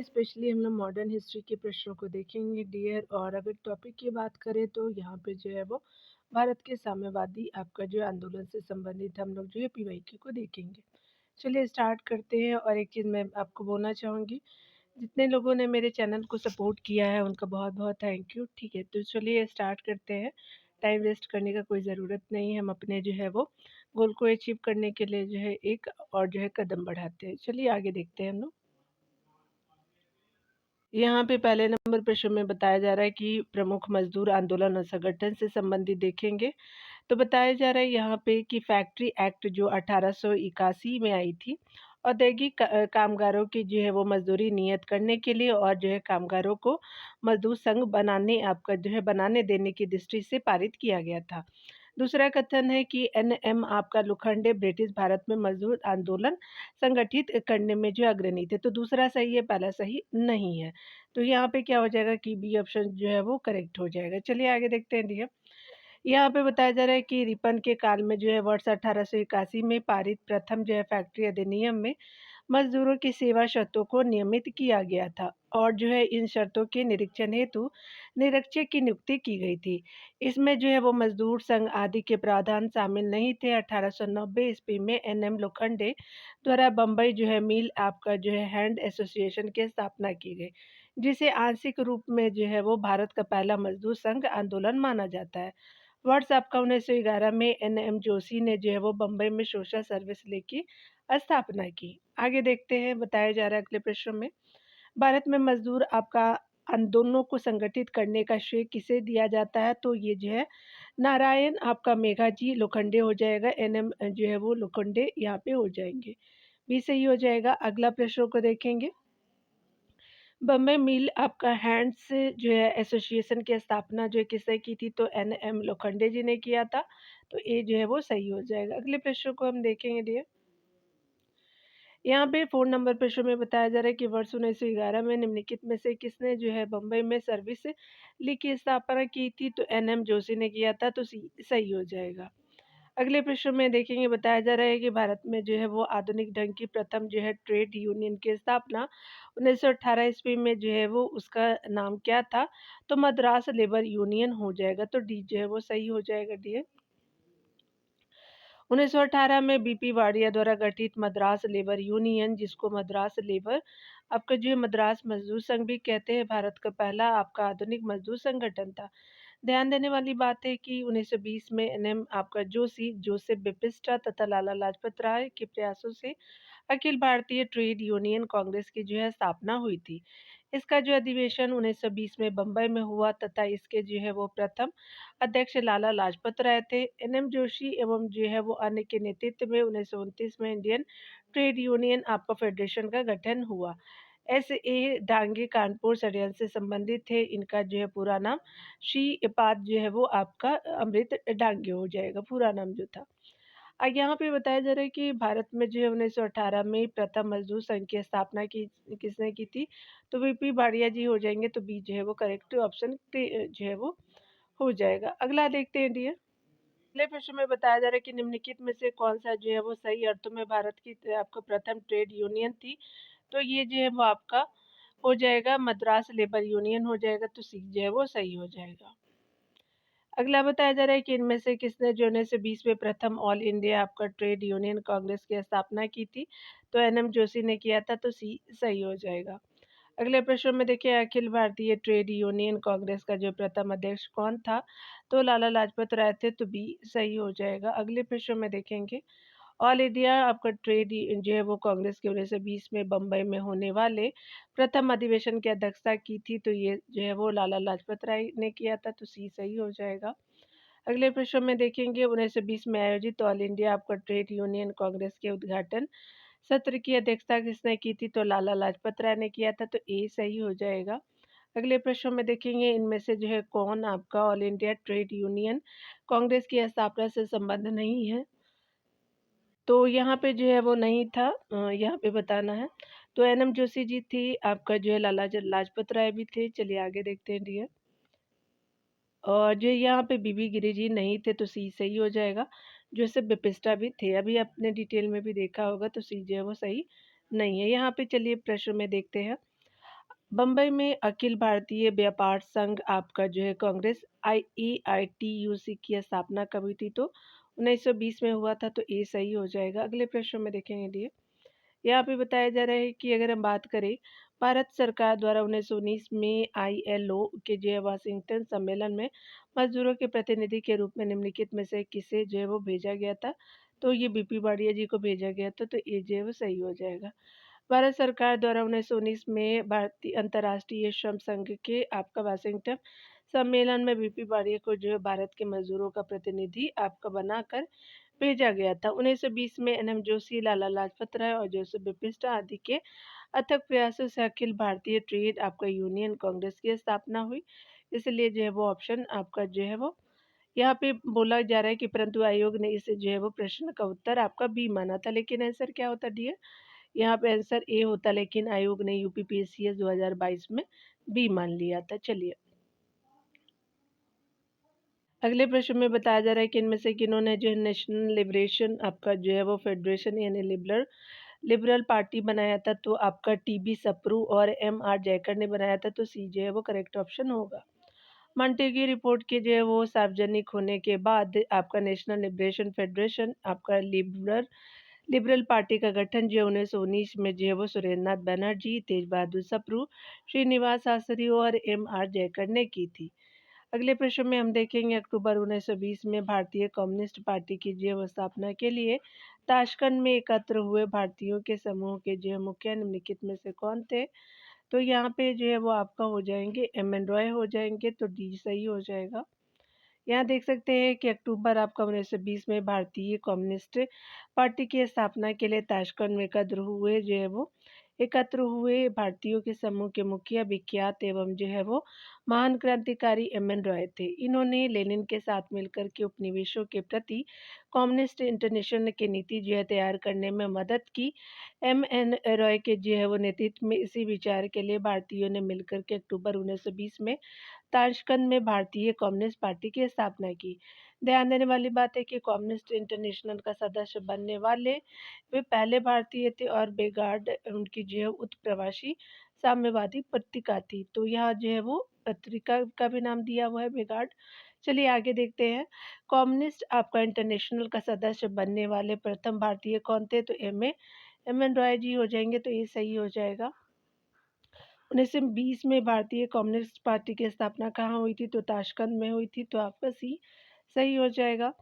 Specially हम लोग modern history के प्रश्नों को देखेंगे डियर। और अगर टॉपिक की बात करें तो यहाँ पे जो है वो भारत के साम्यवादी आपका जो आंदोलन से संबंधित हम लोग जो है पीवाईक्यू को देखेंगे। चलिए स्टार्ट करते हैं। और एक चीज़ मैं आपको बोलना चाहूँगी, जितने लोगों ने मेरे चैनल को सपोर्ट किया है उनका बहुत बहुत थैंक यू। ठीक है, तो चलिए स्टार्ट करते हैं। टाइम वेस्ट करने का कोई ज़रूरत नहीं है। हम अपने जो है वो गोल को अचीव करने के लिए जो है एक और जो है कदम बढ़ाते हैं। चलिए आगे देखते हैं हम लोग। यहाँ पे पहले नंबर प्रश्न में बताया जा रहा है कि प्रमुख मजदूर आंदोलन और संगठन से संबंधित देखेंगे। तो बताया जा रहा है यहाँ पे कि फैक्ट्री एक्ट जो 1881 में आई थी, औद्योगिक कामगारों की जो है वो मजदूरी नियत करने के लिए और जो है कामगारों को मजदूर संघ बनाने आपका जो है बनाने देने की दृष्टि से पारित किया गया था। दूसरा कथन है कि एनएम आपका लोखंडे ब्रिटिश भारत में मजदूर आंदोलन संगठित करने में जो अग्रणी थे। तो दूसरा सही है, पहला सही नहीं है। तो यहाँ पे क्या हो जाएगा कि बी ऑप्शन जो है वो करेक्ट हो जाएगा। चलिए आगे देखते हैं डियर। यहाँ पे बताया जा रहा है कि रिपन के काल में जो है वर्ष 1881 में पारित प्रथम जो है फैक्ट्री अधिनियम में मजदूरों की सेवा शर्तों को नियमित किया गया था और जो है इन शर्तों के निरीक्षण हेतु निरीक्षक की नियुक्ति की गई थी। इसमें जो है वो मजदूर संघ आदि के प्रावधान शामिल नहीं थे। 1890 ईस्वी में एनएम लोखंडे द्वारा बम्बई जो है मिल आपका जो है हैंड एसोसिएशन की स्थापना की गई, जिसे आंशिक रूप में जो है वो भारत का पहला मजदूर संघ आंदोलन माना जाता है। वर्ष आपका 1911 में एनएम जोशी ने जो है वो बम्बई में सोशल सर्विस लीग की स्थापना की। आगे देखते हैं, बताया जा रहा है अगले प्रश्न में, भारत में मजदूर आपका आंदोलनों को संगठित करने का श्रेय किसे दिया जाता है? तो ये जो है नारायण आपका मेघाजी लोखंडे हो जाएगा। एनएम जो है वो लोखंडे यहाँ पे हो जाएंगे, भी सही हो जाएगा। अगला प्रश्न को देखेंगे, बम्बई मिल आपका हैंड्स जो है एसोसिएशन की स्थापना जो है किसने की थी? तो एनएम लोखंडे जी ने किया था। तो ये जो है वो सही हो जाएगा। अगले प्रश्न को हम देखेंगे डियर। यहाँ पे 4 नंबर प्रश्न में बताया जा रहा है कि वर्ष 1911 में निम्नलिखित में से किसने जो है बम्बई में सर्विस लीग की स्थापना की थी? तो एनएम जोशी ने किया था। तो सही हो जाएगा। अगले प्रश्न में देखेंगे, बताया जा रहा है कि भारत में जो है वो आधुनिक ढंग की प्रथम जो है ट्रेड यूनियन की स्थापना 1918 ईस्वी में जो है वो उसका नाम क्या था? तो मद्रास लेबर यूनियन हो जाएगा। तो डी जो है वो सही हो जाएगा डी। 1918 में बीपी वाडिया द्वारा गठित मद्रास लेबर यूनियन, जिसको मद्रास लेबर आपका जो है मद्रास मजदूर संघ भी कहते हैं, भारत का पहला आपका आधुनिक मजदूर संगठन था। ध्यान देने वाली बात है कि 1920 में एनएम आपका जोशी, जोसेफ बेपिस्टा तथा लाला लाजपत राय के प्रयासों से अखिल भारतीय ट्रेड यूनियन कांग्रेस की जो है स्थापना हुई थी। इसका जो अधिवेशन 1920 में बम्बई में हुआ तथा इसके जो है वो प्रथम अध्यक्ष लाला लाजपत राय थे। एनएम जोशी एवं जो है वो अन्य के नेतृत्व में 1929 में इंडियन ट्रेड यूनियन आपका फेडरेशन का गठन हुआ। एस.ए. डांगे कानपुर षड्यंत्र से संबंधित थे। इनका जो है पूरा नाम श्री इपात जो है वो आपका अमृत डांगे हो जाएगा, पूरा नाम जो था। यहाँ पे बताया जा रहा है कि भारत में जो है 1918 में प्रथम मजदूर संघ की स्थापना की किसने की थी? तो वीपी भाटिया जी हो जाएंगे। तो बी जो है वो करेक्ट ऑप्शन जो है वो हो जाएगा। अगला देखते हैं डियर। अगले प्रश्न में बताया जा रहा है कि निम्नलिखित में से कौन सा जो है वो सही अर्थों में भारत की आपका प्रथम ट्रेड यूनियन थी? तो ये जो है वो आपका हो जाएगा मद्रास लेबर यूनियन हो जाएगा। तो सी जो है वो सही हो जाएगा। अगला बताया जा रहा है कि इनमें से किसने जो 1920 में प्रथम ऑल इंडिया आपका ट्रेड यूनियन कांग्रेस की स्थापना की थी? तो एनएम जोशी ने किया था। तो सी सही हो जाएगा। अगले प्रश्न में देखिए, अखिल भारतीय ट्रेड यूनियन कांग्रेस का जो प्रथम अध्यक्ष कौन था? तो लाला लाजपत राय थे। तो बी सही हो जाएगा। अगले प्रश्न में देखेंगे, ऑल इंडिया आपका ट्रेड जो है वो कांग्रेस के 1920 में बम्बई में होने वाले प्रथम अधिवेशन की अध्यक्षता की थी। तो ये जो है वो लाला लाजपत राय ने किया था। तो सी सही हो जाएगा। अगले प्रश्न में देखेंगे, 1920 में आयोजित ऑल इंडिया आपका ट्रेड यूनियन कांग्रेस के उद्घाटन सत्र की अध्यक्षता किसने की थी? तो लाला लाजपत राय ने किया था। तो ए सही हो जाएगा। अगले प्रश्न में देखेंगे, इनमें से जो है कौन आपका all India trade union Congress की स्थापना से संबंध नहीं है? तो यहाँ पे जो है वो नहीं था, यहाँ पे बताना है। तो एनएम जोशी जी थी, आपका जो है लाला लाजपत राय भी थे। चलिए आगे देखते हैं डियर। और जो यहाँ पे बीबी गिरी जी नहीं थे। तो सी सही हो जाएगा। जोसेफ बेपिस्टा भी थे, अभी आपने डिटेल में भी देखा होगा। तो सी जो है वो सही नहीं है। यहाँ पे चलिए प्रश्न में देखते हैं, बम्बई में अखिल भारतीय व्यापार संघ आपका जो है कांग्रेस AITUC की स्थापना कब हुई थी? तो 1920 में हुआ था, तो ये सही हो जाएगा। अगले प्रश्न में देखेंगे डियर, यहाँ पे बताया जा रहा है कि अगर हम बात करें, भारत सरकार द्वारा 1919 में ILO के जो है वाशिंगटन सम्मेलन में मजदूरों के प्रतिनिधि के रूप में निम्नलिखित में से किसे जो है वो भेजा गया था? तो ये BP वाडिया जी को भेजा गया था, तो ये जो है वो सही हो जाएगा। भारत सरकार द्वारा 1919 में भारतीय अंतर्राष्ट्रीय श्रम संघ के आपका वाशिंगटन सम्मेलन में BP वाडिया को जो है भारत के मजदूरों का प्रतिनिधि आपका बनाकर भेजा गया था। 1920 में NM जोशी, लाला लाजपत राय और जोसेफ बिपिस्टा आदि के अथक प्रयासों से अखिल भारतीय ट्रेड आपका यूनियन कांग्रेस की स्थापना हुई। इसलिए जो है वो ऑप्शन आपका जो है वो यहाँ पे बोला जा रहा है कि परंतु आयोग ने इसे जो है वो प्रश्न का उत्तर आपका बी माना था, लेकिन आंसर क्या होता डियर? यहाँ पे आंसर ए होता, लेकिन आयोग ने UPPSC 2022 में बी मान लिया था। चलिए अगले प्रश्न में बताया जा रहा है कि इनमें से किन्होंने जो है नेशनल लिबरेशन आपका जो है वो फेडरेशन यानी लिबरल लिबरल पार्टी बनाया था? तो आपका TB सप्रू और MR जयकर ने बनाया था, तो सी जो है वो करेक्ट ऑप्शन होगा। मॉन्टेग्यू रिपोर्ट के जो है वो सार्वजनिक होने के बाद आपका नेशनल लिबरेशन फेडरेशन आपका लिबरल लिबरल पार्टी का गठन जो है 1919 में जो है वो सुरेंद्रनाथ बनर्जी, तेज बहादुर सप्रू, श्रीनिवास शास्त्री और MR जयकर ने की थी। अगले प्रश्न में हम देखेंगे, अक्टूबर 1920 में भारतीय कम्युनिस्ट पार्टी की जो है स्थापना के लिए ताशकंद में एकत्र हुए भारतीयों के समूह के जो है मुखिया निम्नलिखित में से कौन थे? तो यहाँ पे जो है वो आपका हो जाएंगे MN रॉय हो जाएंगे, तो डी सही हो जाएगा। यहाँ देख सकते हैं कि अक्टूबर आपका 1920 में भारतीय कम्युनिस्ट पार्टी की स्थापना के लिए ताशकंद में एकत्र हुए भारतीयों के समूह के मुखिया विख्यात एवं जो है वो महान क्रांतिकारी MN रॉय थे। इन्होंने लेनिन के साथ मिलकर के उपनिवेशों के प्रति कम्युनिस्ट इंटरनेशनल की नीति जो है तैयार करने में मदद की। MN रॉय के जो है वो नेतृत्व में इसी विचार के लिए भारतीयों ने मिलकर के अक्टूबर 1920 में ताशकंद में भारतीय कम्युनिस्ट पार्टी की स्थापना की। ध्यान देने वाली बात है कि कम्युनिस्ट इंटरनेशनल का सदस्य बनने वाले वे पहले भारतीय थे और बेगार्ड उनकी जो है उत्प्रवासी साम्यवादी पत्रिका थी। तो यहाँ जो है वो पत्रिका का भी नाम दिया हुआ है बेगार्ड। चलिए आगे देखते हैं, कम्युनिस्ट आपका इंटरनेशनल का सदस्य बनने वाले प्रथम भारतीय कौन थे? तो MN रॉय जी हो जाएंगे, तो ये सही हो जाएगा। 1920 में भारतीय कम्युनिस्ट पार्टी की स्थापना कहाँ हुई थी? तो ताशकंद में हुई थी, तो आपका सी सही हो जाएगा।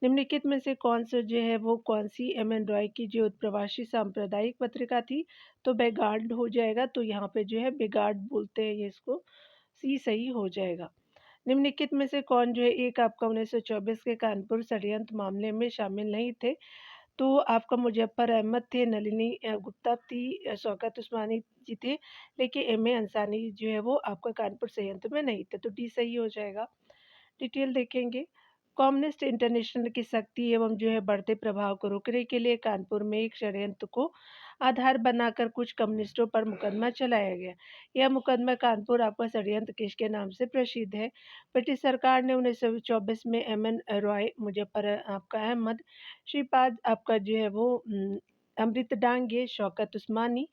निम्नलिखित में से कौन सा जो है वो कौन सी MN रॉय की जो उत्प्रवासी सांप्रदायिक पत्रिका थी? तो बेगार्ड हो जाएगा, तो यहाँ पे जो है बेगार्ड बोलते हैं ये इसको, सी सही हो जाएगा। निम्नलिखित में से कौन जो है एक आपका 1924 के कानपुर षड्यंत्र मामले में शामिल नहीं थे? तो आपका मुजफ्फर अहमद थे, नलिनी गुप्ता थी, शौकत उस्मानी जी थे, लेकिन MA अंसारी जो है वो आपका कानपुर संयंत्र में नहीं थे, तो डी सही हो जाएगा। डिटेल देखेंगे, कम्युनिस्ट इंटरनेशनल की शक्ति एवं जो है बढ़ते प्रभाव को रोकने के लिए कानपुर में एक षड्यंत्र को आधार बनाकर कुछ कम्युनिस्टों पर मुकदमा चलाया गया। यह मुकदमा कानपुर आपका षड्यंत्र केस के नाम से प्रसिद्ध है। ब्रिटिश सरकार ने 1924 में MN रॉय, मुजफ्फर आपका अहमद, श्रीपाद आपका जो है वो अमृत डांगे, शौकत उस्मानी,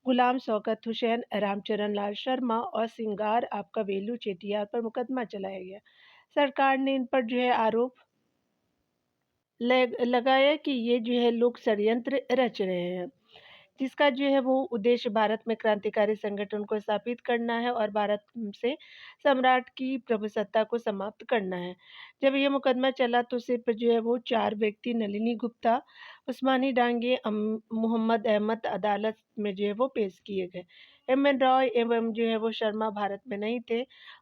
गुलाम शौकत हुसैन, रामचरण लाल शर्मा और सिंगार आपका वेलू चेटियार पर मुकदमा चलाया गया। सरकार ने इन पर जो है आरोप लगाया कि ये जो है लोग षड्यंत्र रच रहे हैं, जिसका जो है वो उद्देश्य भारत में क्रांतिकारी संगठन को स्थापित करना है और भारत से सम्राट की प्रभुसत्ता को समाप्त करना है। जब ये मुकदमा चला तो सिर्फ जो है वो 4 व्यक्ति नलिनी गुप्ता, उस्मानी डांगे, मोहम्मद अहमद अदालत में जो है वो पेश किए गए। MN रॉय एवं जो है वो शर्मा भारत में नहीं थे।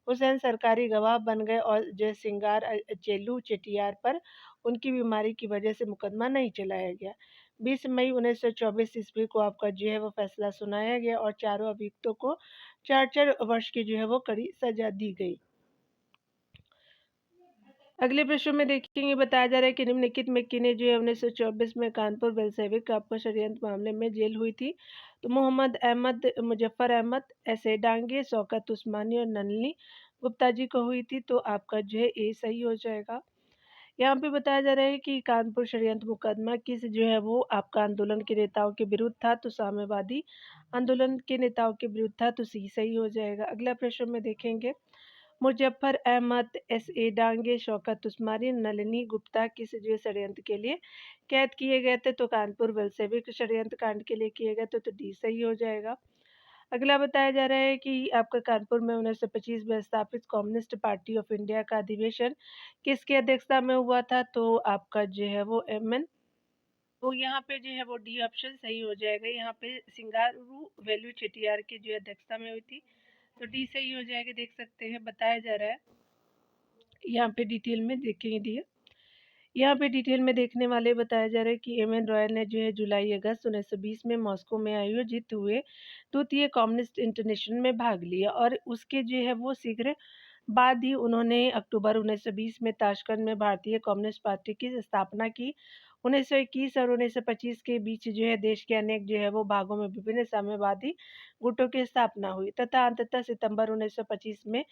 हुसैन सरकारी गवाह बन गए और जो है सिंगार चेलू चेटियार पर उनकी बीमारी की वजह से मुकदमा नहीं चलाया गया। 20 मई 1924 ईस्वी को आपका जो है वो फैसला सुनाया गया और चारों अभियुक्तों को 4-4 वर्ष की जो है वो कड़ी सजा दी गई। अगले प्रश्न में देखेंगे, बताया जा रहा है कि निम्नलिखित में किन्हें जो है 1924 में कानपुर बेलसेविक आपका षड्यंत्र मामले में जेल हुई थी? तो मोहम्मद अहमद, मुजफ्फर अहमद, SA डांगे, शौकत उस्मानी और नलिनी गुप्ता जी को हुई थी, तो आपका जो है ए सही हो जाएगा। यहाँ पे बताया जा रहा है कि कानपुर षड्यंत्र मुकदमा किस जो है वो आपका आंदोलन के नेताओं के विरुद्ध था, तो साम्यवादी आंदोलन के नेताओं के विरुद्ध था, तो सी सही हो जाएगा। अगला प्रश्न में देखेंगे, मुजफ्फर अहमद, एस.ए. डांगे, शौकत उस्मानी, नलिनी गुप्ता किस जो षड्यंत्र के लिए कैद किए गए थे, तो कानपुर वेलसेविक षड्यंत्र कांड के लिए किए गए थे, तो डी सही हो जाएगा। अगला बताया जा रहा है कि आपका कानपुर में 1925 में स्थापित कम्युनिस्ट पार्टी ऑफ इंडिया का अधिवेशन किसकी अध्यक्षता में हुआ था, तो आपका जो है वो एमएन, तो यहाँ पे जो है वो डी ऑप्शन सही हो जाएगा। यहाँ पे सिंगारू वेलू चेटियार की जो अध्यक्षता में हुई थी, तो डी सही हो जाएगा। देख सकते हैं बताया जा रहा है, यहाँ पे डिटेल में देखेंगे दिया। यहाँ पे डिटेल में देखने वाले बताया जा रहा है कि एम एन रॉयल ने जो है जुलाई अगस्त 1920 में मॉस्को में आयोजित हुए द्वितीय कम्युनिस्ट इंटरनेशनल में भाग लिया, और उसके जो है वो शीघ्र बाद ही उन्होंने अक्टूबर 1920 में ताशकंद में भारतीय कम्युनिस्ट पार्टी की स्थापना की। 1921 और 1925 के बीच जो है देश के अनेक जो है वो भागों में विभिन्न साम्यवादी गुटों की स्थापना हुई, तथा अंततः सितंबर 1925 में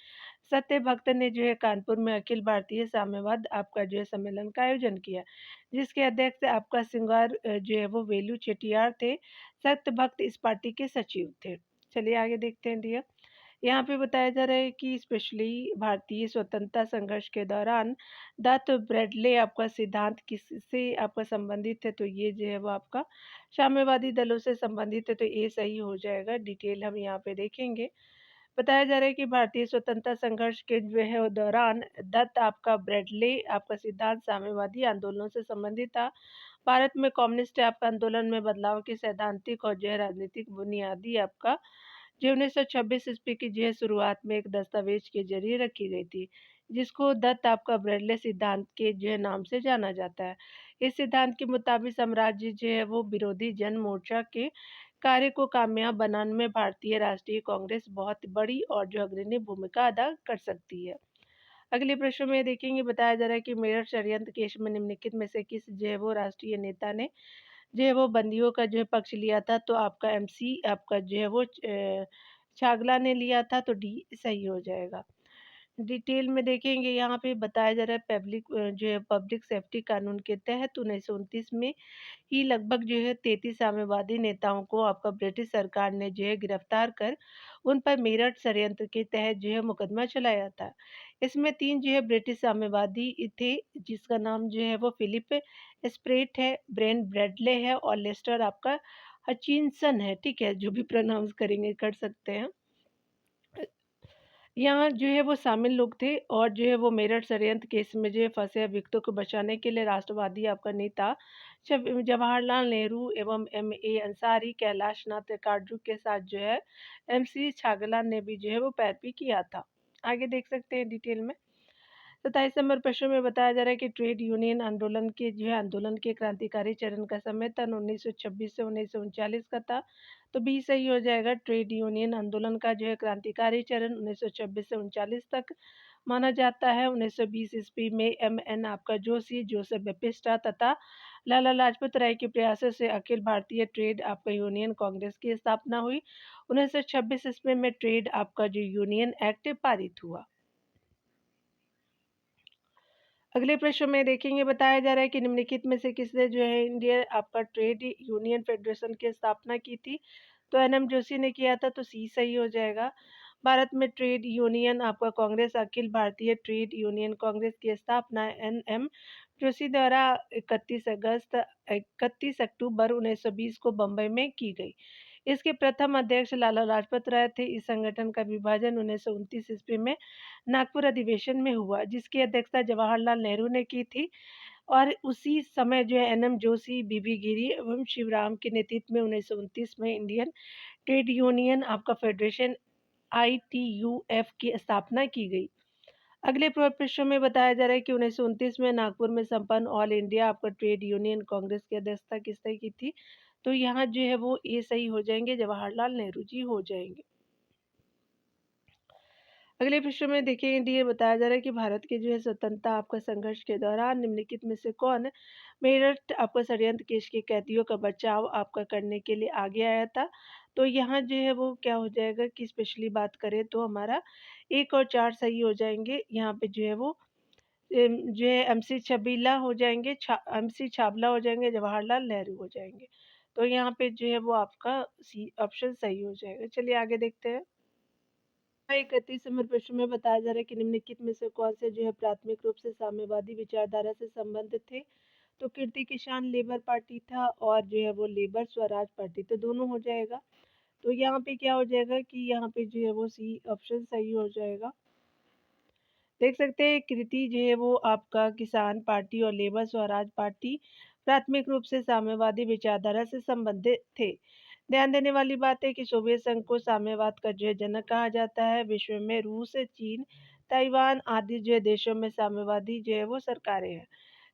सत्य भक्त ने जो है कानपुर में अखिल भारतीय साम्यवाद आपका जो है सम्मेलन का आयोजन किया, जिसके अध्यक्ष आपका सिंगार जो है वो वेलू चेटियार थे। सत्य भक्त इस पार्टी के सचिव थे। चलिए आगे देखते हैं डियर। यहाँ पे बताया जा रहा है कि स्पेशली भारतीय स्वतंत्रता संघर्ष के दौरान दत्त ब्रेडले आपका सिद्धांत किससे आपका संबंधित है, तो ये जो है वो आपका साम्यवादी दलों से संबंधित है, तो ये सही हो जाएगा। डिटेल हम यहाँ पे देखेंगे। बताया जा रहा है कि भारतीय स्वतंत्रता संघर्ष के जो है दौरान दत्त आपका ब्रेडले आपका सिद्धांत साम्यवादी आंदोलनों से संबंधित था। भारत में कम्युनिस्ट आपका आंदोलन में बदलाव की सैद्धांतिक और जो है राजनीतिक बुनियादी आपका जो 1926 ईस्वी की जो है शुरुआत में एक दस्तावेज के जरिए रखी गई थी, जिसको दत्त आपका ब्रेडले सिद्धांत के जो है नाम से जाना जाता है। इस सिद्धांत के मुताबिक साम्राज्य जो है वो विरोधी जन मोर्चा के कार्य को कामयाब बनाने में भारतीय राष्ट्रीय कांग्रेस बहुत बड़ी और जो अग्रणी भूमिका अदा कर सकती है। अगले प्रश्न में देखेंगे, बताया जा रहा है कि मेरठ षड्यंत्र केस में निम्नलिखित में से किस जो है वो राष्ट्रीय नेता ने जो है वो बंदियों का जो है पक्ष लिया था, तो आपका एमसी आपका जो है वो छागला ने लिया था, तो डी सही हो जाएगा। डिटेल में देखेंगे, यहाँ पे बताया जा रहा है पब्लिक जो है पब्लिक सेफ्टी कानून के तहत 1929 में ही लगभग जो है 33 साम्यवादी नेताओं को आपका ब्रिटिश सरकार ने जो है गिरफ्तार कर उन पर मेरठ षड्यंत्र के तहत जो है मुकदमा चलाया था। इसमें 3 जो है ब्रिटिश साम्यवादी थे, जिसका नाम जो है वो फिलिप स्प्रेट है, ब्रेन ब्रेडले है, और लेस्टर आपका हचिनसन है। ठीक है, जो भी प्रोनाउंस करेंगे कर सकते हैं। यहाँ जो है वो शामिल लोग थे, और जो है वो मेरठ षड्यंत्र केस में जो है फंसे अभियुक्तों को बचाने के लिए राष्ट्रवादी आपका नेता जवाहरलाल नेहरू एवं एम.ए. अंसारी, कैलाश नाथ काटजू के साथ जो है एम.सी. छागला ने भी जो है वो पैरवी किया था। आगे देख सकते हैं डिटेल में। 27 नंबर प्रश्न में बताया जा रहा है कि ट्रेड यूनियन आंदोलन के जो है आंदोलन के क्रांतिकारी चरण का समय सन 1926 से 1939 का था, तो बी सही हो जाएगा। ट्रेड यूनियन आंदोलन का जो है क्रांतिकारी चरण 1926 से 39 तक माना जाता है। 1920 ईस्वी में एम.एन. आपका जोशी, जोसेफ बेपिस्टा तथा लाला लाजपत राय के प्रयासों से अखिल भारतीय ट्रेड आपका यूनियन कांग्रेस की स्थापना हुई। 1926 ईस्वी में ट्रेड आपका जो यूनियन एक्ट पारित हुआ। अगले प्रश्न में देखेंगे, बताया जा रहा है कि निम्नलिखित में से किसने जो है इंडिया आपका ट्रेड यूनियन फेडरेशन की स्थापना की थी, तो एन.एम. जोशी ने किया था, तो सी सही हो जाएगा। भारत में ट्रेड यूनियन आपका कांग्रेस अखिल भारतीय ट्रेड यूनियन कांग्रेस की स्थापना एन.एम. जोशी द्वारा 31 अक्टूबर 1920 को बम्बई में की गई। इसके प्रथम अध्यक्ष लाला लाजपत राय थे। इस संगठन का विभाजन 1929 ईस्वी में नागपुर अधिवेशन में हुआ, जिसकी अध्यक्षता जवाहरलाल नेहरू ने की थी, और उसी समय जो है एन.एम. जोशी, बीबी गिरी एवं शिवराम के नेतृत्व में 1929 में इंडियन ट्रेड यूनियन आपका फेडरेशन ITUF की स्थापना की गई। अगले प्रश्न में बताया जा रहा है कि 1929 में नागपुर में संपन्न ऑल इंडिया आपका ट्रेड यूनियन कांग्रेस की अध्यक्षता किसने की थी, तो यहाँ जो है वो ए सही हो जाएंगे, जवाहरलाल नेहरू जी हो जाएंगे। अगले प्रश्न में देखिए डी बताया जा रहा है कि भारत के जो है स्वतंत्रता आपका संघर्ष के दौरान निम्नलिखित में से कौन मेरठ आपका षड्यंत्र केस के कैदियों का बचाव आपका करने के लिए आगे आया था, तो यहाँ जो है वो क्या हो जाएगा कि स्पेशली बात करें तो हमारा 1 और 4 सही हो जाएंगे। यहाँ पे जो है वो जो है एमसी छबीला हो जाएँगे, एमसी छाबला हो जाएँगे, जवाहरलाल नेहरू हो जाएँगे। तो यहाँ पे जो है वो आपका सी ऑप्शन सही हो जाएगा। चलिए आगे देखते हैं। 31 नंबर प्रश्न में बताया जा रहा है कि निम्नलिखित में से कौन से जो है प्राथमिक रूप से साम्यवादी विचारधारा से संबंधित थे? तो कीर्ति किसान लेबर पार्टी था और जो है वो लेबर स्वराज पार्टी, तो दोनों हो जाएगा। तो यहाँ पे क्या हो जाएगा कि यहाँ पे जो है वो सी ऑप्शन सही हो जाएगा। देख सकते हैं कृति जो है वो आपका किसान पार्टी और लेबर स्वराज पार्टी प्राथमिक रूप से साम्यवादी विचारधारा से संबंधित थे। ध्यान देने वाली बात है कि सोवियत संघ को साम्यवाद का जो है जनक कहा जाता है। विश्व में रूस, चीन, ताइवान आदि जो है देशों में साम्यवादी जो है वो सरकारें हैं।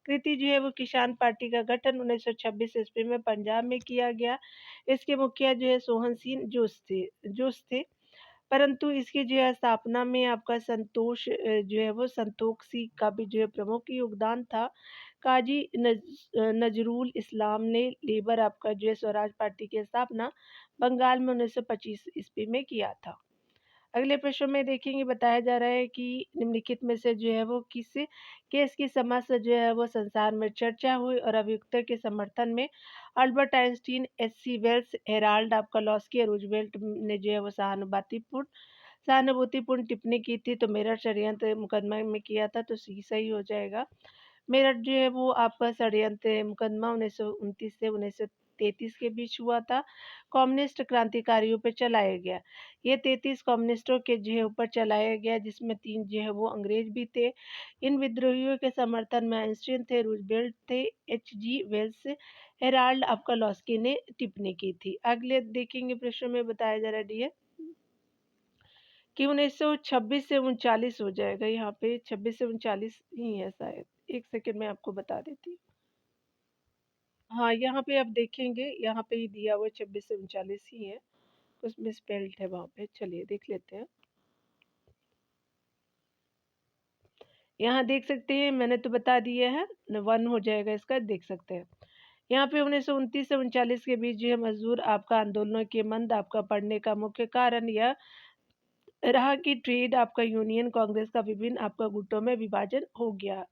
कृति जो है वो किसान पार्टी का गठन 1926 ईस्वी में पंजाब में किया गया। इसके मुखिया जो है सोहन सिंह जोश थे। परंतु इसकी जो है स्थापना में आपका जो है वो संतोखी का भी जो है प्रमुख योगदान था। काजी नजरुल इस्लाम ने लेबर आपका जो है स्वराज पार्टी की स्थापना बंगाल में 1925 ईस्वी में किया था। अगले प्रश्न में देखेंगे बताया जा रहा है कि निम्नलिखित में से जो है वो किस केस की समझ से जो है वो संसार में चर्चा हुई और अभियुक्त के समर्थन में अल्बर्ट आइंस्टीन, एच.सी. वेल्स, हेराल्ड आपका लॉस्की और रूजवेल्ट ने जो है वो सहानुभूतिपूर्ण टिप्पणी की थी। तो मेरठ षड्यंत्र मुकदमा में किया था, तो सी सही हो जाएगा। मेरठ जो है वो आपका षड्यंत्र मुकदमा 1929 से 1933 के बीच हुआ था। कम्युनिस्ट क्रांतिकारियों पर चलाया गया। ये 33 कम्युनिस्टों के जो है ऊपर चलाया गया, जिसमें 3 जो है वो अंग्रेज भी थे। इन विद्रोहियों के समर्थन में आइंस्टीन थे, रूजवेल्ट थे, एच.जी. वेल्स, हेराल्ड आपका लॉस्की ने टिप्पणी की थी। अगले देखेंगे प्रश्न में बताया जा रहा है डियर कि 1926 से 39 हो जाएगा। यहाँ पे 26 से 39 ही है शायद। एक सेकंड में आपको बता देती हूँ। हाँ, यहाँ पे आप देखेंगे, यहाँ पे ही दिया हुआ है 26 से 39 ही है। कुछ मिसस्पेल्ड है वहाँ पे। चलिए देख लेते हैं। यहाँ देख सकते हैं, मैंने तो बता दिया है, 1 हो जाएगा इसका, देख सकते हैं। यहाँ पे 1929 से 39 के बीच जो है मजदूर आपका आंदोलनों के मंद आपका पड़ने का मुख्य कारण यह रहा कि ट्रेड आपका यूनियन कांग्रेस का विभिन्न आपका गुटों में विभाजन हो गया।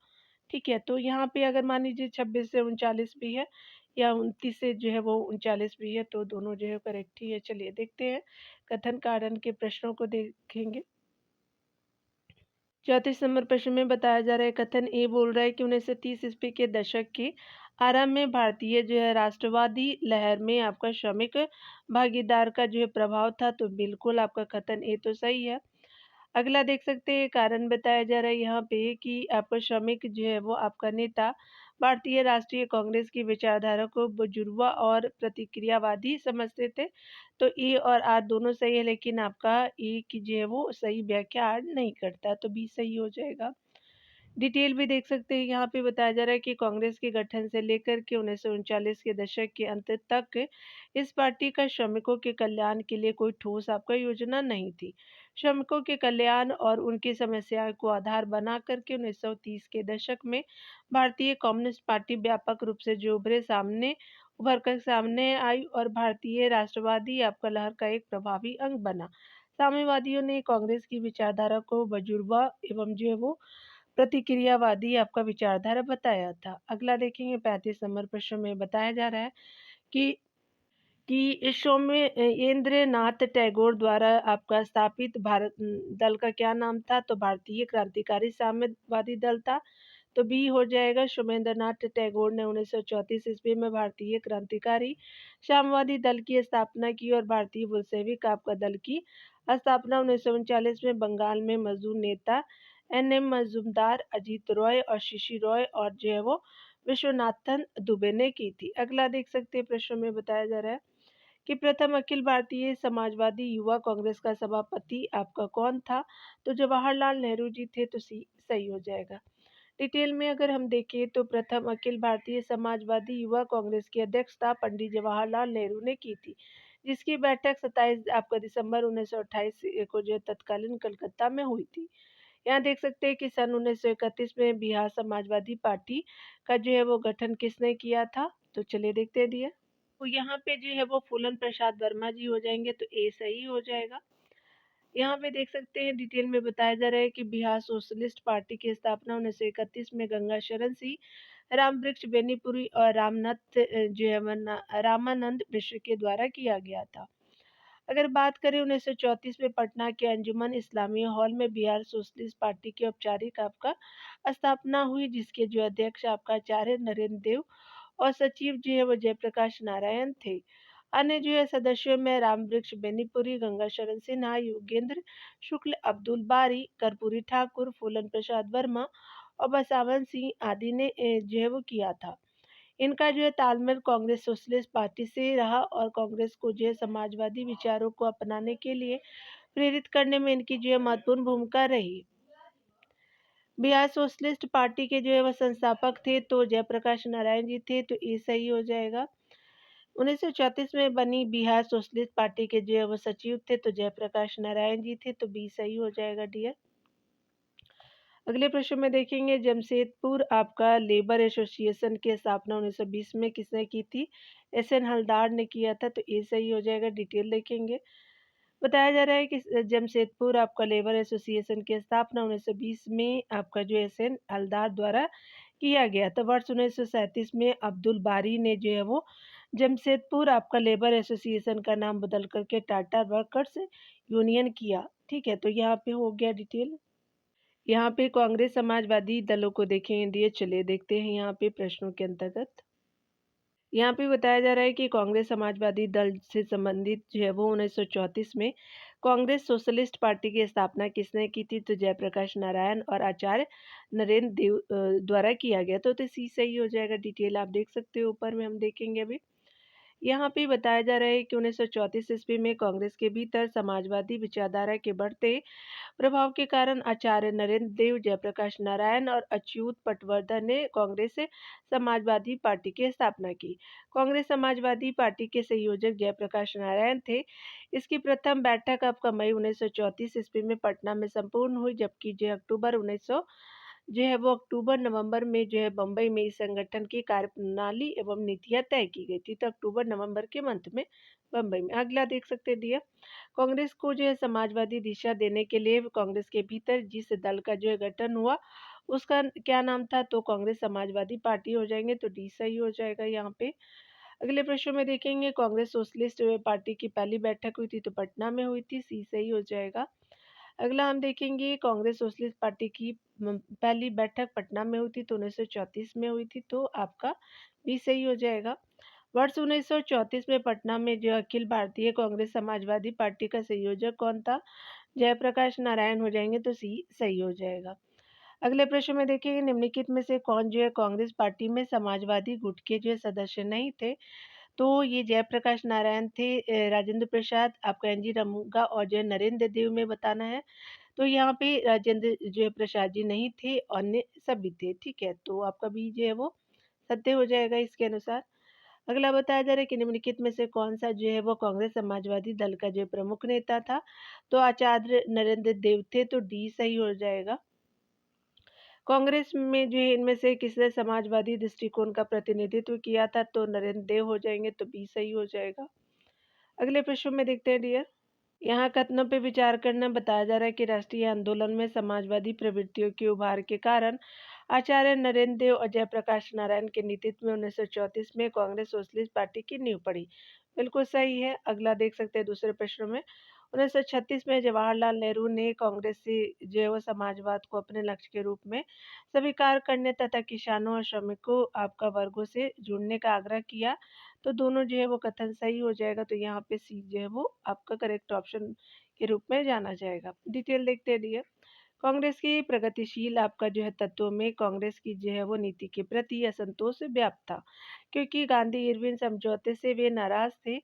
ठीक है, तो यहाँ पे अगर मान लीजिए 26 से 39 भी है या 29 से जो है वो 39 भी है, तो दोनों जो है करेक्ट ही है। चलिए देखते हैं कथन कारण के प्रश्नों को देखेंगे। 34 नंबर प्रश्न में बताया जा रहा है, कथन ए बोल रहा है कि 1930 ईस्वी के दशक के आरंभ में भारतीय जो है राष्ट्रवादी लहर में आपका श्रमिक भागीदार का जो है प्रभाव था। तो बिल्कुल आपका कथन ए तो सही है। अगला देख सकते हैं, कारण बताया जा रहा है यहाँ पे कि आपका श्रमिक जो है वो आपका नेता भारतीय राष्ट्रीय कांग्रेस की विचारधारा को बुजुर्गवा और प्रतिक्रियावादी समझते थे। तो ए और आर दोनों सही है, लेकिन आपका ए की जो है वो सही व्याख्या आर नहीं करता, तो बी सही हो जाएगा। डिटेल भी देख सकते हैं, यहाँ पे बताया जा रहा है कि कांग्रेस के गठन से लेकर के 1939 के दशक के अंत तक इस पार्टी का श्रमिकों के कल्याण के लिए कोई ठोस आपका योजना नहीं थी। श्रमिकों के कल्याण और उनकी समस्याओं को आधार बना करके 1930 के दशक में भारतीय कम्युनिस्ट पार्टी व्यापक रूप से जो उभर कर सामने आई और भारतीय राष्ट्रवादी आपका लहर का एक प्रभावी अंग बना। साम्यवादियों ने कांग्रेस की विचारधारा को बजुर्बा एवं जो है वो प्रतिक्रियावादी आपका विचारधारा बताया था। अगला देखेंगे 35 नंबर प्रश्न में बताया जा रहा है कि इस शो में इंद्र नाथ टैगोर द्वारा आपका स्थापित भारत दल का क्या नाम था? तो भारतीय क्रांतिकारी साम्यवादी दल था। तो बी हो जाएगा। सोमेंद्र नाथ टैगोर ने 1934 ईस्वी में भारतीय क्रांतिकारी साम्यवादी दल की स्थापना की और भारतीय बुल्शेविक आपका दल की स्थापना 1939 में बंगाल में मजदूर नेता एन.एम. मजूमदार, अजीत रॉय और शशि रॉय और जो है वो विश्वनाथन दुबे ने की थी। अगला देख सकते हैं, प्रश्न में बताया जा रहा है कि प्रथम अखिल भारतीय समाजवादी युवा कांग्रेस का सभापति आपका कौन था? तो जवाहरलाल नेहरू जी थे, तो सी सही हो जाएगा। डिटेल में अगर हम देखें तो प्रथम अखिल भारतीय समाजवादी युवा कांग्रेस की अध्यक्षता पंडित जवाहरलाल नेहरू ने की थी, जिसकी बैठक 27 आपका दिसंबर 1928 को जो है तत्कालीन कलकत्ता में हुई थी। यहाँ देख सकते हैं कि सन 1931 में बिहार समाजवादी पार्टी का जो है वो गठन किसने किया था? तो चलिए देखते हैं दिया। तो यहाँ पे जो है वो फूलन प्रसाद वर्मा जी हो जाएंगे, तो ए सही हो जाएगा। यहाँ पे देख सकते हैं डिटेल में बताया जा रहा है कि बिहार सोशलिस्ट पार्टी की स्थापना 1931 में गंगा शरण सिंह, रामवृक्ष बेनीपुरी और रामानंद मिश्र के द्वारा किया गया था। अगर बात करें 1934 में पटना के अंजुमन इस्लामिया हॉल में बिहार सोशलिस्ट पार्टी की औपचारिक आपका स्थापना हुई, जिसके जो अध्यक्ष आपका आचार्य नरेंद्र देव और सचिव जो है वो जयप्रकाश नारायण थे। अन्य जो है सदस्यों में रामवृक्ष बेनीपुरी, गंगा शरण सिन्हा, योगेंद्र शुक्ल, अब्दुल बारी, कर्पूरी ठाकुर, फूलन प्रसाद वर्मा और बसावन सिंह आदि ने जो है वो किया था। इनका जो है तालमेल कांग्रेस सोशलिस्ट पार्टी से रहा और कांग्रेस को जो है समाजवादी विचारों को अपनाने के लिए प्रेरित करने में इनकी जो है महत्वपूर्ण भूमिका रही। बिहार सोशलिस्ट पार्टी के जो है वह संस्थापक थे तो जयप्रकाश नारायण जी थे, तो ये सही हो जाएगा। 1934 में बनी बिहार सोशलिस्ट पार्टी के जो है वो सचिव थे तो जयप्रकाश नारायण जी थे, तो बी सही हो जाएगा डियर। अगले प्रश्न में देखेंगे जमशेदपुर आपका लेबर एसोसिएशन की स्थापना 1920 में किसने की थी? एस.एन. हलदार ने किया था, तो ये सही हो जाएगा। डिटेल देखेंगे। बताया जा रहा है कि जमशेदपुर आपका लेबर एसोसिएशन की स्थापना 1920 में आपका जो एस.एन. हलदार द्वारा किया गया था। वर्ष 1937 में अब्दुल बारी ने जो है वो जमशेदपुर आपका लेबर एसोसिएशन का नाम बदल करके टाटा वर्कर्स यूनियन किया। ठीक है, तो यहाँ पे हो गया डिटेल। यहाँ पे कांग्रेस समाजवादी दलों को देखेंगे। चलिए देखते हैं यहाँ पे प्रश्नों के अंतर्गत। यहाँ पे बताया जा रहा है कि कांग्रेस समाजवादी दल से संबंधित जो है वो 1934 में कांग्रेस सोशलिस्ट पार्टी की स्थापना किसने की थी? तो जयप्रकाश नारायण और आचार्य नरेंद्र देव द्वारा किया गया। तो सी सही हो जाएगा। डिटेल आप देख सकते हो, ऊपर में हम देखेंगे अभी। यहाँ पे बताया जा रहा है कि 1934 ईस्वी में कांग्रेस के भीतर समाजवादी विचारधारा के बढ़ते प्रभाव के कारण आचार्य नरेंद्र देव, जयप्रकाश नारायण और अच्युत पटवर्धन ने कांग्रेस समाजवादी पार्टी की स्थापना की। कांग्रेस समाजवादी पार्टी के संयोजक जयप्रकाश नारायण थे। इसकी प्रथम बैठक आपका मई 1934 ईस्वी में पटना में संपूर्ण हुई, जबकि जो अक्टूबर 1900 जो है वो अक्टूबर नवंबर में जो है बम्बई में इस संगठन की कार्यप्रणाली एवं नीतियां तय की गई थी। तो अक्टूबर नवंबर के मंथ में बम्बई में। अगला देख सकते हैं डियर। कांग्रेस को जो है समाजवादी दिशा देने के लिए कांग्रेस के भीतर जिस दल का जो है गठन हुआ उसका क्या नाम था? तो कांग्रेस समाजवादी पार्टी हो जाएंगे, तो डी सही हो जाएगा यहाँ पे। अगले प्रश्न में देखेंगे कांग्रेस सोशलिस्ट पार्टी की पहली बैठक हुई थी तो पटना में हुई थी, सी सही हो जाएगा। अगला हम देखेंगे कांग्रेस सोशलिस्ट पार्टी की पहली बैठक पटना में हुई थी तो 1934 में हुई थी, तो आपका भी सही हो जाएगा। वर्ष 1934 में पटना में जो अखिल भारतीय कांग्रेस समाजवादी पार्टी का संयोजक कौन था? जयप्रकाश नारायण हो जाएंगे, तो सी सही हो जाएगा। अगले प्रश्न में देखिए निम्नलिखित में से कौन जो है कांग्रेस पार्टी में समाजवादी गुट के जो है सदस्य नहीं थे? तो ये जयप्रकाश नारायण थे, राजेंद्र प्रसाद, आपका एन जी रमूगा और जो है नरेंद्र देव में बताना है। तो यहाँ पे राजेंद्र जो है प्रसाद जी नहीं थे, अन्य सभी थे। ठीक है, तो आपका भी जो है वो सत्य हो जाएगा इसके अनुसार। अगला बताया जा रहा है कि निम्नलिखित में से कौन सा जो है वो कांग्रेस समाजवादी दल का जो प्रमुख नेता था? तो आचार्य नरेंद्र देव थे, तो डी सही हो जाएगा। कांग्रेस में जो है इनमें से किसने समाजवादी दृष्टिकोण का प्रतिनिधित्व किया था? तो नरेंद्र देव हो जाएंगे, तो बी सही हो जाएगा। अगले प्रश्न में देखते हैं डियर। यहाँ कथनों पर विचार करना बताया जा रहा है कि राष्ट्रीय आंदोलन में समाजवादी प्रवृत्तियों के उभार के कारण आचार्य नरेंद्र देव और जयप्रकाश नारायण के नेतृत्व में 1934 में कांग्रेस सोशलिस्ट पार्टी की नींव पड़ी। बिल्कुल सही है। अगला देख सकते हैं दूसरे प्रश्न में। 1936 में जवाहरलाल नेहरू ने कांग्रेस से जो है वो समाजवाद को अपने लक्ष्य के रूप में स्वीकार करने तथा किसानों और श्रमिकों आपका वर्गों से जुड़ने का आग्रह किया। तो दोनों जो है वो कथन सही हो जाएगा, तो यहाँ पे सी जो है वो आपका करेक्ट ऑप्शन के रूप में जाना जाएगा। डिटेल देखते हैं डियर। कांग्रेस की प्रगतिशील आपका जो है तत्वों में कांग्रेस की जो है वो नीति के प्रति असंतोष व्याप्त था, क्योंकि गांधी इरविन समझौते से वे नाराज थे।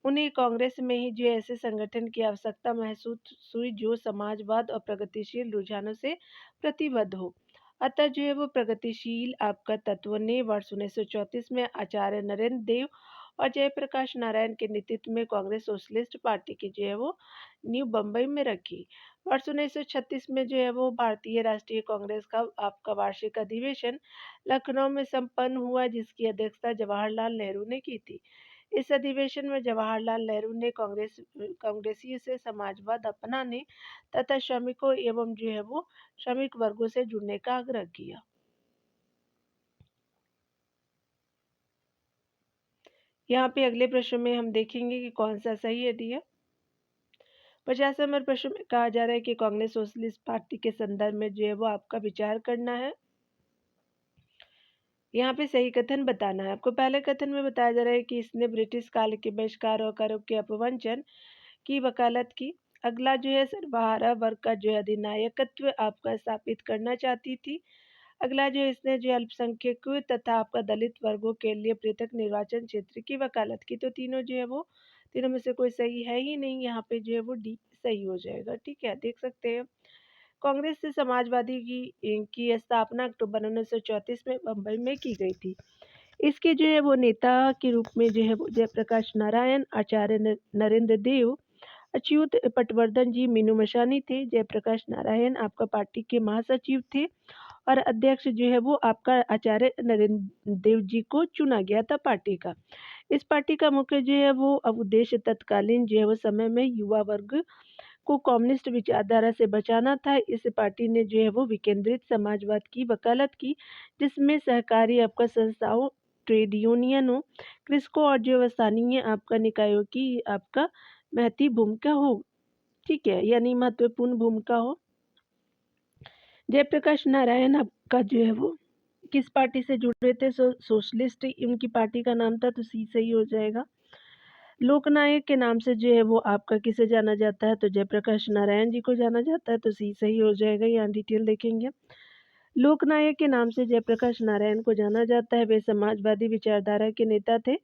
उन्हें कांग्रेस में ही जो ऐसे संगठन की आवश्यकता महसूस हुई जो समाजवाद और प्रगतिशील रुझानों से प्रतिबद्ध हो। अतः जो है वो प्रगतिशील आपका तत्व ने वर्ष 1934 में आचार्य नरेंद्र देव और जयप्रकाश नारायण के नेतृत्व में कांग्रेस सोशलिस्ट पार्टी की जो है वो नींव बम्बई में रखी। वर्ष 1936 में जो है वो भारतीय राष्ट्रीय कांग्रेस का आपका वार्षिक अधिवेशन लखनऊ में संपन्न हुआ, जिसकी अध्यक्षता जवाहरलाल नेहरू ने की थी। इस अधिवेशन में जवाहरलाल नेहरू ने कांग्रेसियों से समाजवाद अपनाने तथा श्रमिकों एवं जो है वो श्रमिक वर्गों से जुड़ने का आग्रह किया। यहाँ पे अगले प्रश्न में हम देखेंगे कि कौन सा सही है दिया। 50 नंबर प्रश्न में कहा जा रहा है कि कांग्रेस सोशलिस्ट पार्टी के संदर्भ में जो है वो आपका विचार करना है। यहाँ पे सही कथन बताना है आपको। पहले कथन में बताया जा रहा है कि इसने ब्रिटिश काल के बहिष्कार और करों के अपवंचन की वकालत की। अगला जो है सर्वहारा वर्ग का जो है अधिनायकत्व आपका स्थापित करना चाहती थी। अगला जो इसने जो अल्पसंख्यकों तथा आपका दलित वर्गों के लिए पृथक निर्वाचन क्षेत्र की वकालत की। तो तीनों जो है वो तीनों में से कोई सही है ही नहीं। यहाँ पे जो है वो डी सही हो जाएगा। ठीक है, देख सकते हैं। कांग्रेस से समाजवादी की स्थापना अक्टूबर 1934 में बंबई में की गई थी। इसके जो है वो नेता के रूप में जो है वो जयप्रकाश नारायण, आचार्य नरेंद्र देव, अच्युत पटवर्धन जी मीनू मशानी थे। जयप्रकाश नारायण आपका पार्टी के महासचिव थे और अध्यक्ष जो है वो आपका आचार्य नरेंद्र देव जी को चुना गया था पार्टी का। इस पार्टी का मुख्य जो है वो उद्देश्य तत्कालीन जो है वो समय में युवा वर्ग को कम्युनिस्ट विचारधारा से बचाना था। इस पार्टी ने जो है वो विकेंद्रित समाजवाद की वकालत की, जिसमें सहकारी आपका संस्थाओं, ट्रेड यूनियनों, कृषकों और जो स्थानीय आपका निकायों की आपका महती भूमिका हो। ठीक है, यानी महत्वपूर्ण भूमिका हो। जयप्रकाश नारायण आपका जो है वो किस पार्टी से जुड़े थे? सोशलिस्ट उनकी पार्टी का नाम था, तो सी सही हो जाएगा। लोकनायक के नाम से जो है वो आपका किसे जाना जाता है? तो जयप्रकाश नारायण जी को जाना जाता है, तो सी सही हो जाएगा। यहाँ डिटेल देखेंगे। लोकनायक के नाम से जयप्रकाश नारायण को जाना जाता है। वे समाजवादी विचारधारा के नेता थे।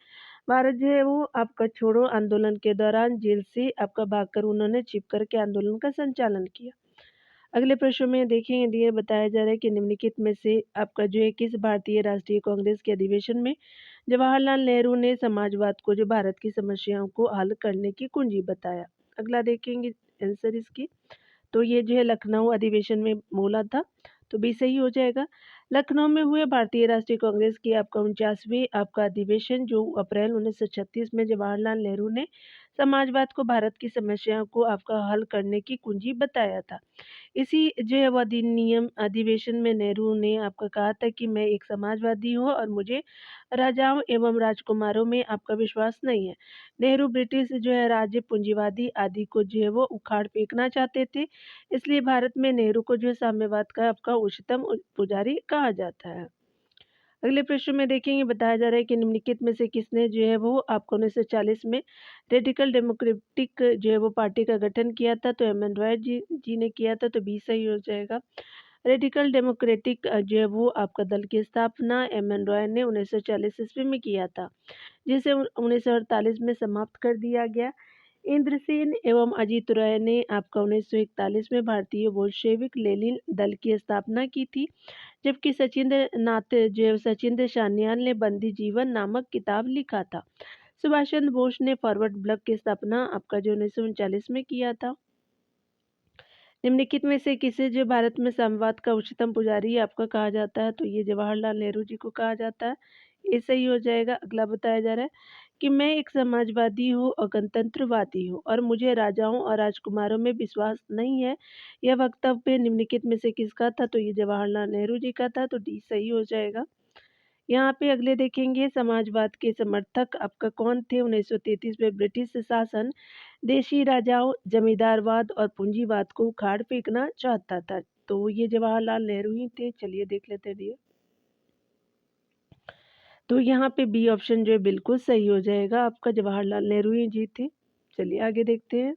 भारत जो है वो आपका छोड़ो आंदोलन के दौरान जेल से आपका भागकर उन्होंने छिप करके आंदोलन का संचालन किया। अगले प्रश्न में देखेंगे, दिए बताया जा रहा है कि निम्नलिखित में से आपका जो है किस भारतीय राष्ट्रीय कांग्रेस के अधिवेशन में जवाहरलाल नेहरू ने समाजवाद को जो भारत की समस्याओं को हल करने की कुंजी बताया। अगला देखेंगे आंसर इसकी। तो ये जो है लखनऊ अधिवेशन में बोला था, तो भी सही हो जाएगा। लखनऊ में हुए भारतीय राष्ट्रीय कांग्रेस की आपका 49वें आपका अधिवेशन जो अप्रैल 1936 में जवाहरलाल नेहरू ने समाजवाद को भारत की समस्याओं को आपका हल करने की कुंजी बताया था। इसी जो है वो अधिनियम अधिवेशन में नेहरू ने आपका कहा था कि मैं एक समाजवादी हूँ और मुझे राजाओं एवं राजकुमारों में आपका विश्वास नहीं है। नेहरू ब्रिटिश जो है राज्य पूंजीवादी आदि को जो है वो उखाड़ फेंकना चाहते थे। इसलिए भारत में नेहरू को जो है साम्यवाद का आपका उच्चतम पुजारी कहा जाता है। अगले प्रश्न में देखेंगे, बताया जा रहा है कि निम्नलिखित में से किसने जो है वो आपको 1940 में रेडिकल डेमोक्रेटिक जो है वो पार्टी का गठन किया था? तो एम एन रॉय जी ने किया था, तो बी सही हो जाएगा। रेडिकल डेमोक्रेटिक जो है वो आपका दल की स्थापना एम एन रॉय ने 1940 ईस्वी में किया था, जिसे 1948 में समाप्त कर दिया गया। इंद्रसेन एवं अजीत राय ने आपका 1941 में भारतीय बोल्शेविक लेनिन दल की स्थापना की थी, जबकि सचिंद्र सान्याल ने बंदी जीवन नामक किताब लिखा था। सुभाष चंद्र बोस ने फॉरवर्ड ब्लॉक की स्थापना आपका जो 1939 में किया था। निम्नलिखित में से किसे जो भारत में साम्यवाद का उच्चतम पुजारी आपका कहा जाता है? तो ये जवाहरलाल नेहरू जी को कहा जाता है। ये सही हो जाएगा। अगला बताया जा रहा है कि मैं एक समाजवादी हूँ और गणतंत्रवादी हूँ और मुझे राजाओं और राजकुमारों में विश्वास नहीं है। यह वक्तव्य निम्नलिखित में से किसका था? तो ये जवाहरलाल नेहरू जी का था, तो डी सही हो जाएगा। यहाँ पे अगले देखेंगे, समाजवाद के समर्थक आपका कौन थे? 1933 में ब्रिटिश शासन देशी राजाओं, जमींदारवाद और पूंजीवाद को उखाड़ फेंकना चाहता था। तो ये जवाहरलाल नेहरू ही थे। चलिए देख लेते हैं डियर। तो यहाँ पे बी ऑप्शन जो है बिल्कुल सही हो जाएगा। आपका जवाहरलाल नेहरू ही जी थे। चलिए आगे देखते हैं।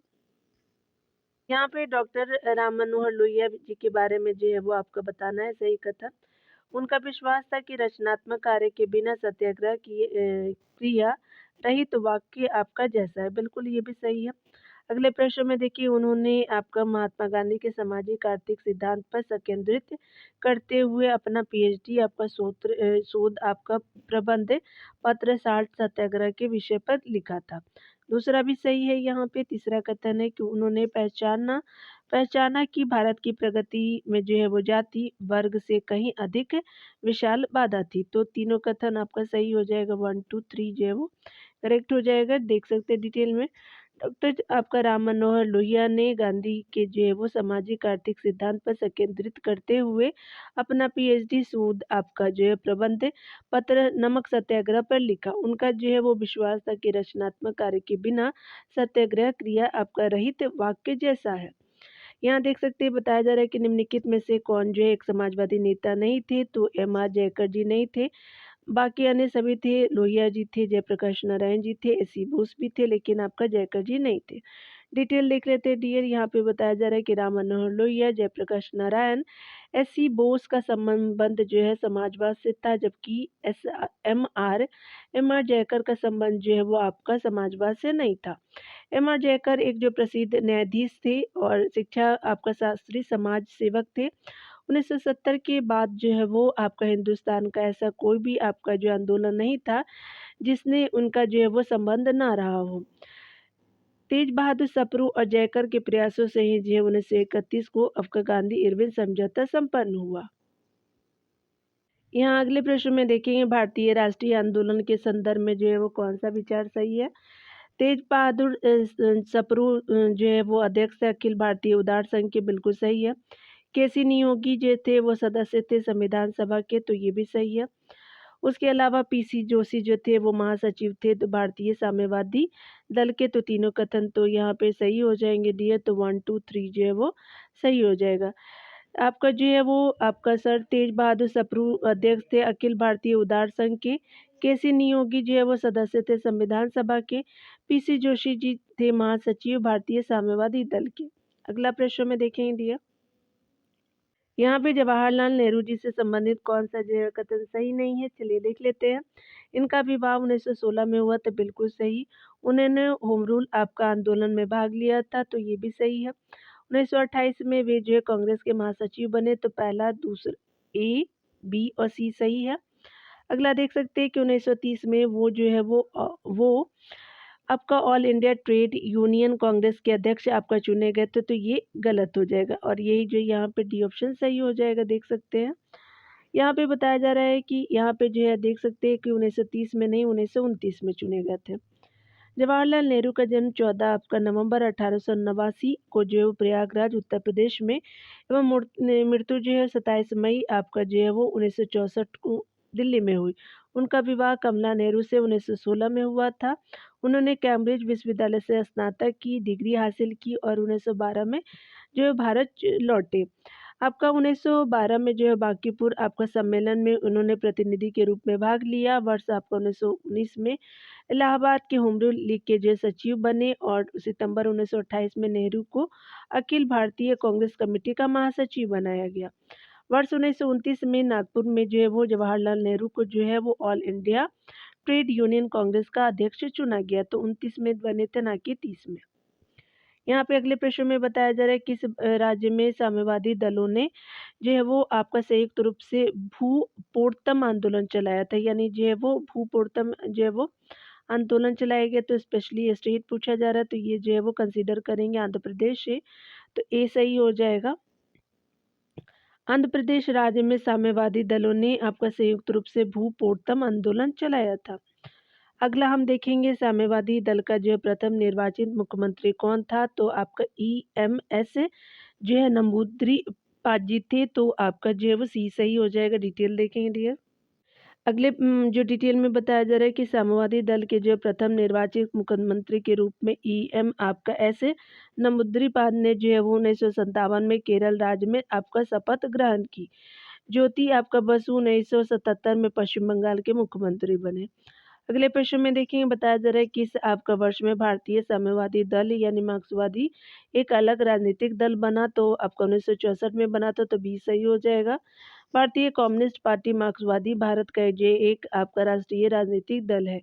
यहाँ पे डॉक्टर राम मनोहर लोहिया जी के बारे में जो है वो आपका बताना है सही कथन। उनका विश्वास था कि रचनात्मक कार्य के बिना सत्याग्रह की क्रिया रहित वाक्य आपका जैसा है। बिल्कुल ये भी सही है। अगले प्रश्न में देखिए, उन्होंने आपका महात्मा गांधी के सामाजिक आर्थिक सिद्धांत पर संकेंद्रित करते हुए अपना पीएचडी आपका शोध आपका प्रबंध पत्र साल्ट सत्याग्रह के विषय पर लिखा था। दूसरा भी सही है। यहाँ पे तीसरा कथन है कि उन्होंने पहचाना कि भारत की प्रगति में जो है वो जाति वर्ग से कहीं अधिक विशाल बाधा थी। तो तीनों कथन आपका सही हो जाएगा। 1 2 3 जो है वो करेक्ट हो जाएगा, देख सकते हैं डिटेल में। डॉक्टर आपका राम मनोहर लोहिया ने गांधी के जो है वो सामाजिक आर्थिक सिद्धांत पर संकेंद्रित करते हुए अपना पीएचडी शोध आपका जो है प्रबंध पत्र नमक सत्याग्रह पर लिखा। उनका जो है वो विश्वास था कि रचनात्मक कार्य के बिना सत्याग्रह क्रिया आपका रहित वाक्य जैसा है। यहाँ देख सकते हैं बताया जा रहा है कि निम्नलिखित में से कौन जो है एक समाजवादी नेता नहीं थे, तो एम.आर. जयकर जी नहीं थे। बाकी अन्य सभी थे, लोहिया जी थे, जयप्रकाश नारायण जी थे, एस.सी. बोस भी थे, लेकिन आपका जयकर जी नहीं थे। डिटेल देख लेते हैं डियर। यहाँ पे बताया जा रहा है कि राम मनोहर लोहिया, जयप्रकाश नारायण, एस.सी. बोस का संबंध जो है समाजवाद से था, जबकि एम.आर. जयकर का संबंध जो है वो आपका समाजवाद से नहीं था। एम.आर. जयकर एक जो प्रसिद्ध न्यायाधीश थे और शिक्षा आपका शास्त्री समाज सेवक थे। 1970 के बाद जो है वो आपका हिंदुस्तान का ऐसा कोई भी आपका जो आंदोलन नहीं था जिसने उनका जो है वो संबंध ना रहा हो। तेज बहादुर सप्रू और जयकर के प्रयासों से ही जो है 1931 को आपका गांधी इरविन समझौता संपन्न हुआ। यहाँ अगले प्रश्न में देखेंगे भारतीय राष्ट्रीय आंदोलन के संदर्भ में जो है वो कौन सा विचार सही है। तेज बहादुर सप्रू जो है वो अध्यक्ष थे अखिल भारतीय उदार संघ के, बिल्कुल सही है। केसी नियोगी जो थे वो सदस्य थे संविधान सभा के, तो ये भी सही है। उसके अलावा पीसी जोशी जो थे वो महासचिव थे तो भारतीय साम्यवादी दल के, तो तीनों कथन तो यहाँ पे सही हो जाएंगे डियर। तो 1 2 3 जो है वो सही हो जाएगा। आपका जो है वो आपका सर तेज बहादुर सप्रू अध्यक्ष थे अखिल भारतीय उदार संघ के। केसी नियोगी जो है वो सदस्य थे संविधान सभा के। पीसी जोशी जी थे महासचिव भारतीय साम्यवादी दल के। अगला प्रश्न में देखेंगे डियर। यहाँ पे जवाहरलाल नेहरू जी से संबंधित कौन सा जो है कथन सही नहीं है, चलिए देख लेते हैं। इनका विवाह 1916 में हुआ, तो बिल्कुल सही। उन्होंने होम रूल आपका आंदोलन में भाग लिया था, तो ये भी सही है। 1928 में वे जो है कांग्रेस के महासचिव बने, तो पहला दूसरा ए बी और सी सही है। अगला देख सकते हैं कि 1930 में वो जो है वो आपका all India trade union Congress के अध्यक्ष आपका चुने गए थे, तो ये गलत हो जाएगा और यही जो यहाँ पे डी ऑप्शन सही हो जाएगा, देख सकते हैं। यहाँ पे बताया जा रहा है कि यहाँ पे जो है देख सकते हैं कि 1930 में नहीं 1929 में चुने गए थे। जवाहरलाल नेहरू का जन्म 14 आपका नवंबर 1889 को जो है वो प्रयागराज उत्तर प्रदेश में, एवं मृत्यु जो है 27 मई आपका जो है वो 1964 को दिल्ली में हुई। उनका विवाह कमला नेहरू से 1916 में हुआ था। उन्होंने कैम्ब्रिज विश्वविद्यालय से स्नातक की डिग्री हासिल की और 1912 में जो है भारत लौटे। आपका 1912 में जो है बांकीपुर आपका सम्मेलन में उन्होंने प्रतिनिधि के रूप में भाग लिया। वर्ष आपका 1919 में इलाहाबाद के होम रूल लीग के जो सचिव बने और सितंबर 1928 में नेहरू को अखिल भारतीय कांग्रेस कमेटी का महासचिव बनाया गया। वर्ष 1929 में नागपुर में जो है वो जवाहरलाल नेहरू को जो है वो all India trade union Congress का अध्यक्ष चुना गया, तो 29 में बने थे ना कि 30 में। यहाँ पे अगले प्रश्न में बताया जा रहा है किस राज्य में साम्यवादी दलों ने जो है वो आपका संयुक्त रूप से भूपोर्तम आंदोलन चलाया था, यानी जो है वो भूपोर्तम जो है वो आंदोलन चलाया गया। तो स्पेशली स्टेट पूछा जा रहा है, तो ये जो है वो कंसीडर करेंगे आंध्र प्रदेश है, तो ए सही हो जाएगा। आंध्र प्रदेश राज्य में साम्यवादी दलों ने आपका संयुक्त रूप से भूपोर्तम आंदोलन चलाया था। अगला हम देखेंगे साम्यवादी दल का जो प्रथम निर्वाचित मुख्यमंत्री कौन था, तो आपका EMS जो है नंबूद्री थे, तो आपका जो है वो सी सही हो जाएगा। डिटेल देखेंगे डियर। अगले जो डिटेल में बताया जा रहा है कि साम्यवादी दल के जो प्रथम निर्वाचित मुख्यमंत्री के रूप में EM आपका ऐसे नंबूद्रीपाद ने जो है वो 1957 में केरल राज्य में आपका शपथ ग्रहण की। ज्योति आपका बसु 1977 में पश्चिम बंगाल के मुख्यमंत्री बने। अगले प्रश्न में देखेंगे बताया जा रहा है किस आपका वर्ष में भारतीय साम्यवादी दल यानी मार्क्सवादी एक अलग राजनीतिक दल बना, तो आपका 1964 में बना था, तो बी सही हो जाएगा। भारतीय कम्युनिस्ट पार्टी मार्क्सवादी भारत का जो एक आपका राष्ट्रीय राजनीतिक दल है।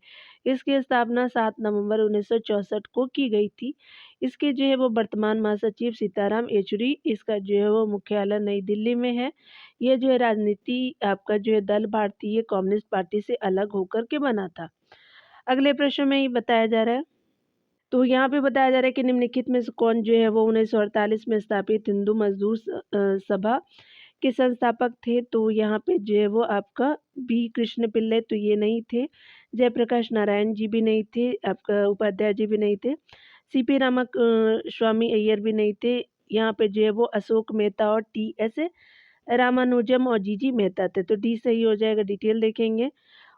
इसकी स्थापना 7 नवंबर 1964 को की गई थी। इसके जो है वो वर्तमान महासचिव सीताराम येचुरी, इसका जो है वो मुख्यालय नई दिल्ली में है। यह जो है राजनीति आपका जो है दल भारतीय कम्युनिस्ट पार्टी से अलग होकर के बना था। अगले प्रश्न में ये बताया जा रहा है, तो यहाँ पे बताया जा रहा है कि निम्नलिखित में से कौन जो है वो 1948 में स्थापित हिंदू मजदूर सभा के संस्थापक थे, तो यहाँ पे जो है वो आपका बी कृष्ण पिल्ले, तो ये नहीं थे। जयप्रकाश नारायण जी भी नहीं थे, आपका उपाध्याय जी भी नहीं थे, सीपी स्वामी अय्यर भी नहीं थे, यहाँ पे जो है वो अशोक मेहता और टीएस रामानुजम और जीजी मेहता थे। तो डी सही हो जाएगा, डिटेल देखेंगे।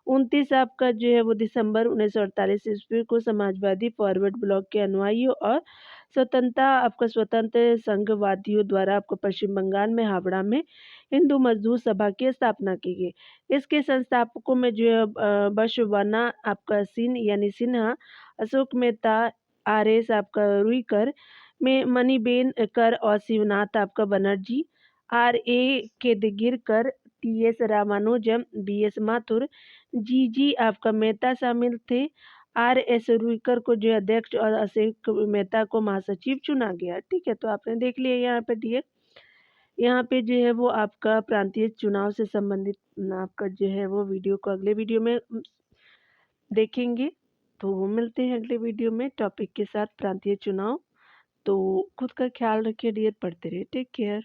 29 आपका जो है वो दिसंबर 1948 ईस्वी को समाजवादी फॉरवर्ड ब्लॉक के अनुयायियों और स्वतंत्र संघवादियों द्वारा आपको पश्चिम बंगाल में हावड़ा में हिंदू मजदूर सभा की स्थापना की गई। इसके संस्थापकों में जो है बसवन्ना आपका यानी सिन्हा, अशोक मेहता, आर.एस. आपका रुईकर में मणिबेन कर और शिवनाथ आपका Banerjee, R A. Kedirkar, T S. Ramanujam, B S. Mathur, G आपका मेहता शामिल थे। आर.एस. रुईकर को जो अध्यक्ष और अशोक मेहता को महासचिव चुना गया। ठीक है, तो आपने देख लिया यहाँ पे डीए। यहाँ पे जो है वो आपका प्रांतीय चुनाव से संबंधित आपका जो है वो वीडियो को अगले वीडियो में देखेंगे। तो मिलते हैं अगले वीडियो में टॉपिक के साथ प्रांतीय चुनाव। तो खुद का ख्याल रखिए डियर, पढ़ते रहिए, टेक केयर।